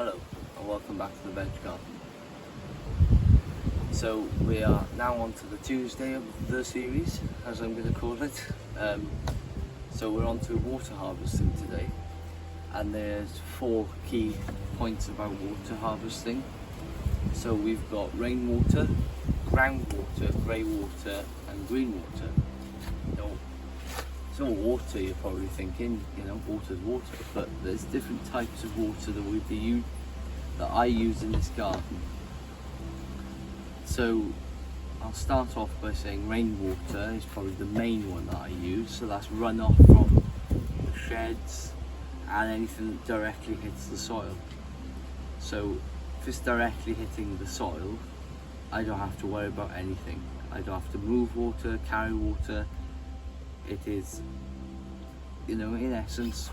Hello and welcome back to the veg garden. So we are now on to the Tuesday of the series, as I'm going to call it. So we're on to water harvesting today, and there's 4 key points about water harvesting. So we've got rainwater, groundwater, grey water and green water. Now, it's all water, you're probably thinking, water's water, but there's different types of water that I use in this garden. So I'll start off by saying rainwater is probably the main one that I use. So that's runoff from the sheds and anything that directly hits the soil. So if it's directly hitting the soil, I don't have to worry about anything. I don't have to move water, carry water. It is, in essence,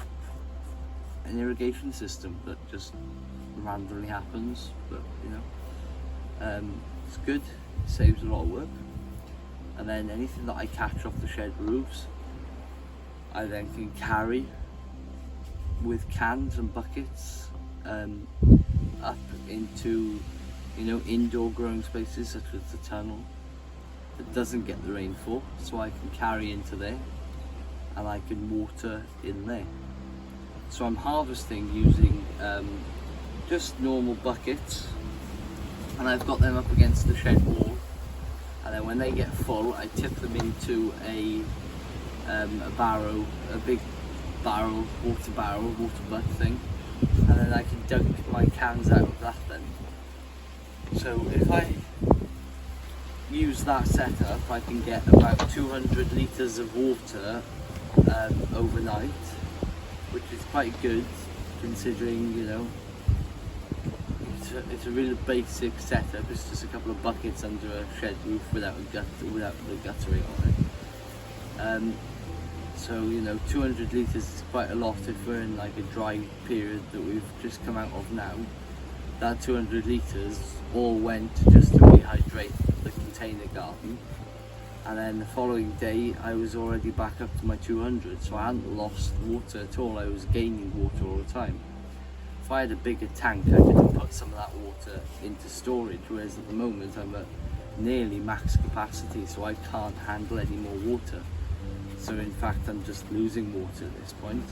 an irrigation system that just randomly happens, but it's good, it saves a lot of work. And then anything that I catch off the shed roofs, I then can carry with cans and buckets up into indoor growing spaces such as the tunnel that doesn't get the rainfall, so I can carry into there and I can water in there. So I'm harvesting using just normal buckets, and I've got them up against the shed wall, and then when they get full I tip them into a barrow, a big barrel, water butt thing, and then I can dunk my cans out of that then. So if I use that setup, I can get about 200 litres of water overnight, which is quite good considering, it's a really basic setup. It's just a couple of buckets under a shed roof without the guttering on it. So 200 litres is quite a lot if we're in like a dry period that we've just come out of now. That 200 litres all went just to rehydrate the container garden, and then the following day I was already back up to my 200, so I hadn't lost water at all. I was gaining water all the time. If I had a bigger tank, I could put some of that water into storage, whereas at the moment I'm at nearly max capacity, so I can't handle any more water. So in fact I'm just losing water at this point.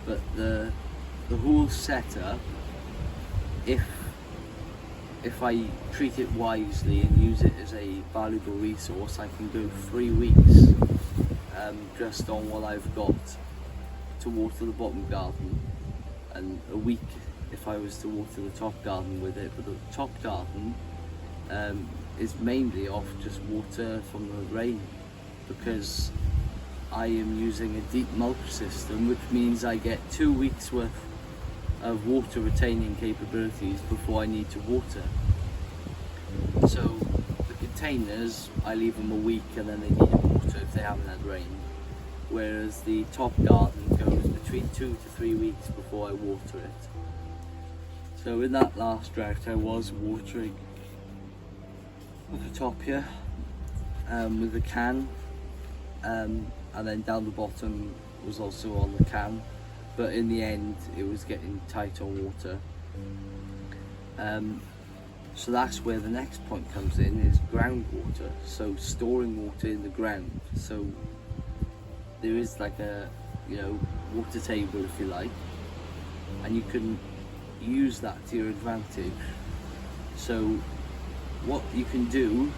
But the whole setup, if I treat it wisely and use it as a valuable resource, I can go 3 weeks just on what I've got to water the bottom garden, and a week if I was to water the top garden with it. But the top garden is mainly off just water from the rain, because I am using a deep mulch system, which means I get 2 weeks worth of water retaining capabilities before I need to water. So the containers, I leave them a week and then they need water if they haven't had rain, whereas the top garden goes between 2 to 3 weeks before I water it. So in that last drought I was watering at the top here with a can, and then down the bottom was also on the can, but in the end it was getting tight on water. So that's where the next point comes in, is groundwater, so storing water in the ground. So there is like a water table, if you like, and you can use that to your advantage. So what you can do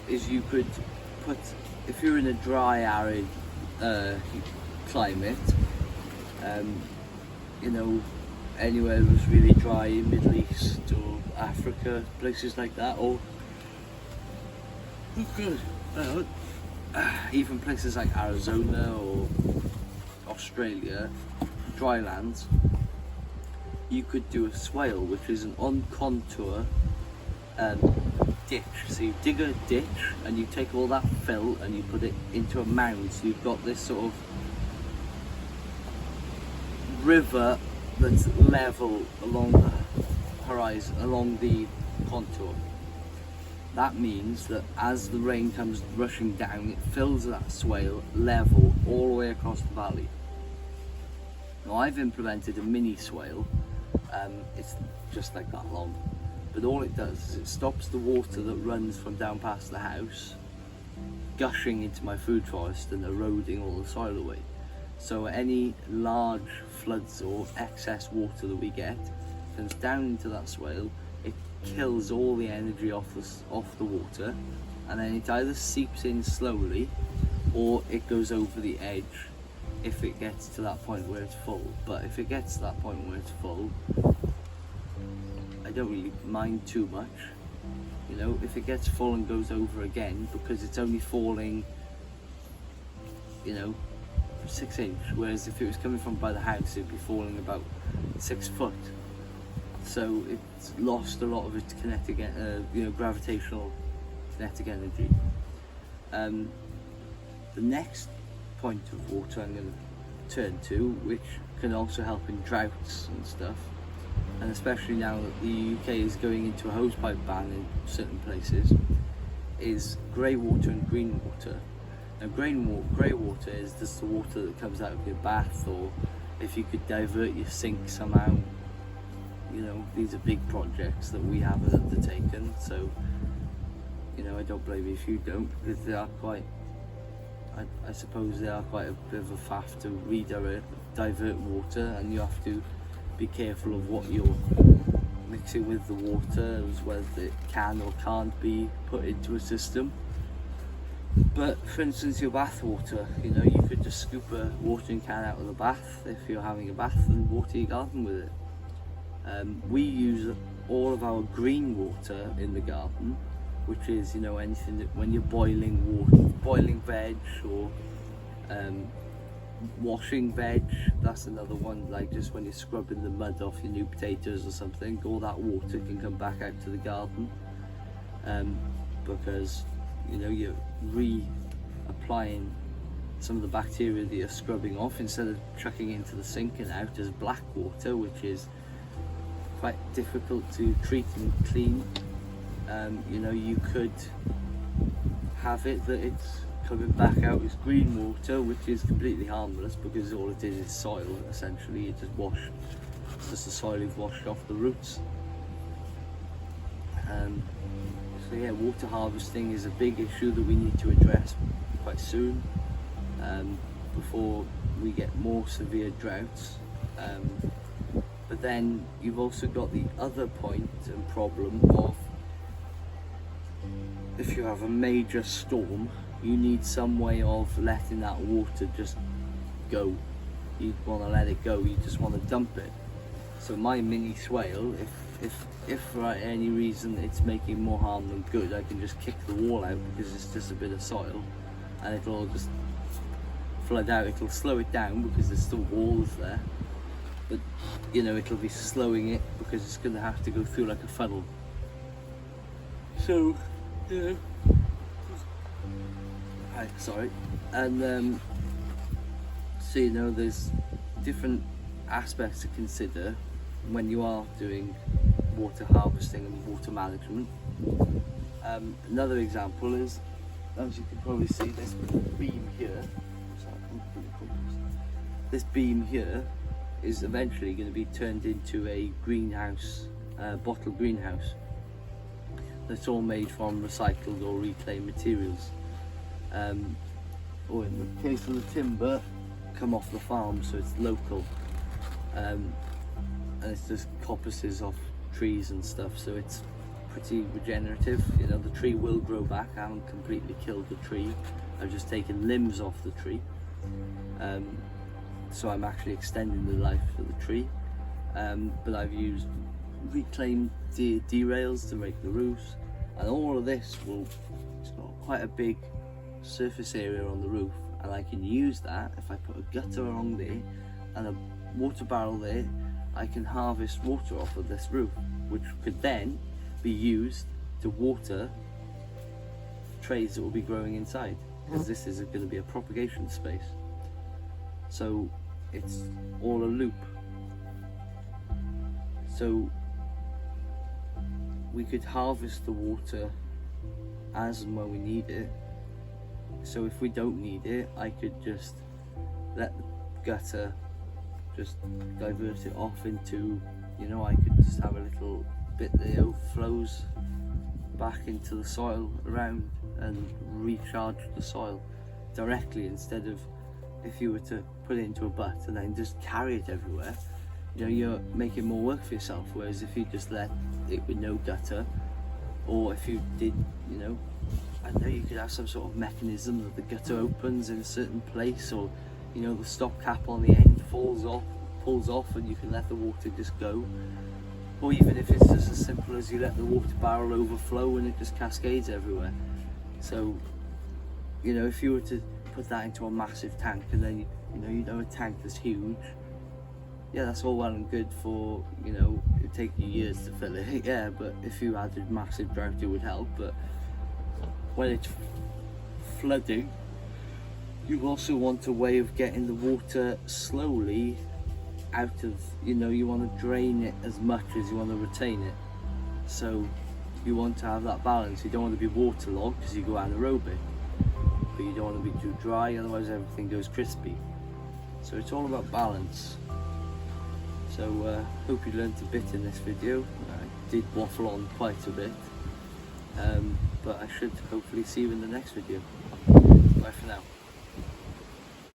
is you could put, if you're in a dry, arid climate, anywhere that's really dry, Middle East or Africa, places like that, or even places like Arizona or Australia, dry lands, you could do a swale, which is an on contour ditch. So you dig a ditch and you take all that fill and you put it into a mound, so you've got this sort of river that's level along the horizon, along the contour. That means that as the rain comes rushing down, it fills that swale level all the way across the valley. Now I've implemented a mini swale. It's just like that long, but all it does is it stops the water that runs from down past the house gushing into my food forest and eroding all the soil away. So any large floods or excess water that we get comes down into that swale, it kills all the energy off the water, and then it either seeps in slowly or it goes over the edge if it gets to that point where it's full. But if it gets to that point where it's full, I don't really mind too much. You know, if it gets full and goes over again, because it's only falling, you know, 6 inch, whereas if it was coming from by the house, it'd be falling about 6 foot. So it's lost a lot of its kinetic, gravitational kinetic energy. The next point of water I'm going to turn to, which can also help in droughts and stuff, and especially now that the UK is going into a hosepipe ban in certain places, is grey water and green water. Now grey water is just the water that comes out of your bath, or if you could divert your sink somehow. You know, these are big projects that we haven't undertaken, so, you know, I don't blame you if you don't, because they are quite, I suppose they are quite a bit of a faff to divert water, and you have to be careful of what you're mixing with the water, as whether it can or can't be put into a system. But for instance, your bath water, you know, you could just scoop a watering can out of the bath if you're having a bath and water your garden with it. We use all of our green water in the garden, which is, you know, anything that when you're boiling water, boiling veg, or washing veg, that's another one, like just when you're scrubbing the mud off your new potatoes or something, all that water can come back out to the garden, because, you know, you're re-applying some of the bacteria that you're scrubbing off, instead of chucking into the sink and out as black water, which is quite difficult to treat and clean. You know, you could have it that it's coming back out as green water, which is completely harmless, because all it is soil, essentially. You just wash, it's just the soil you've washed off the roots. So yeah, water harvesting is a big issue that we need to address quite soon, before we get more severe droughts. But then you've also got the other point and problem of, if you have a major storm, you need some way of letting that water just go. You want to let it go, you just want to dump it. So my mini swale, if for any reason it's making more harm than good, I can just kick the wall out, because it's just a bit of soil, and it'll all just flood out. It'll slow it down because there's still walls there, but, you know, it'll be slowing it because it's going to have to go through like a funnel. So, you know, sorry, and so, you know, there's different aspects to consider when you are doing water harvesting and water management. Another example is, as you can probably see, this beam here. This beam here is eventually going to be turned into a greenhouse, bottle greenhouse. That's all made from recycled or reclaimed materials. Or in the case of the timber, come off the farm, so it's local. And it's just coppices off trees and stuff, so it's pretty regenerative. You know, the tree will grow back. I haven't completely killed the tree, I've just taken limbs off the tree. So I'm actually extending the life of the tree. But I've used reclaimed derails to make the roofs, and all of this it's got quite a big surface area on the roof, and I can use that. If I put a gutter along there and a water barrel there, I can harvest water off of this roof, which could then be used to water trays that will be growing inside, because this is going to be a propagation space. So it's all a loop. So we could harvest the water as and when we need it. So if we don't need it, I could just let the gutter just divert it off into, you know, I could just have a little bit that overflows back into the soil around and recharge the soil directly, instead of if you were to put it into a butt and then just carry it everywhere. You know, you're making more work for yourself, whereas if you just let it with no gutter, or if you did, you know, I know you could have some sort of mechanism that the gutter opens in a certain place, or, you know, the stop cap on the end pulls off and you can let the water just go. Or even if it's just as simple as you let the water barrel overflow and it just cascades everywhere. So, you know, if you were to put that into a massive tank, and then you know a tank that's huge, yeah, that's all well and good for, you know, it'd take you years to fill it, yeah, but if you had a massive drought it would help. But when it's flooding, you also want a way of getting the water slowly out of, you know, you want to drain it as much as you want to retain it. So you want to have that balance. You don't want to be waterlogged because you go anaerobic, but you don't want to be too dry, otherwise everything goes crispy. So it's all about balance. So hope you learned a bit in this video. I did waffle on quite a bit, but I should hopefully see you in the next video. Bye for now.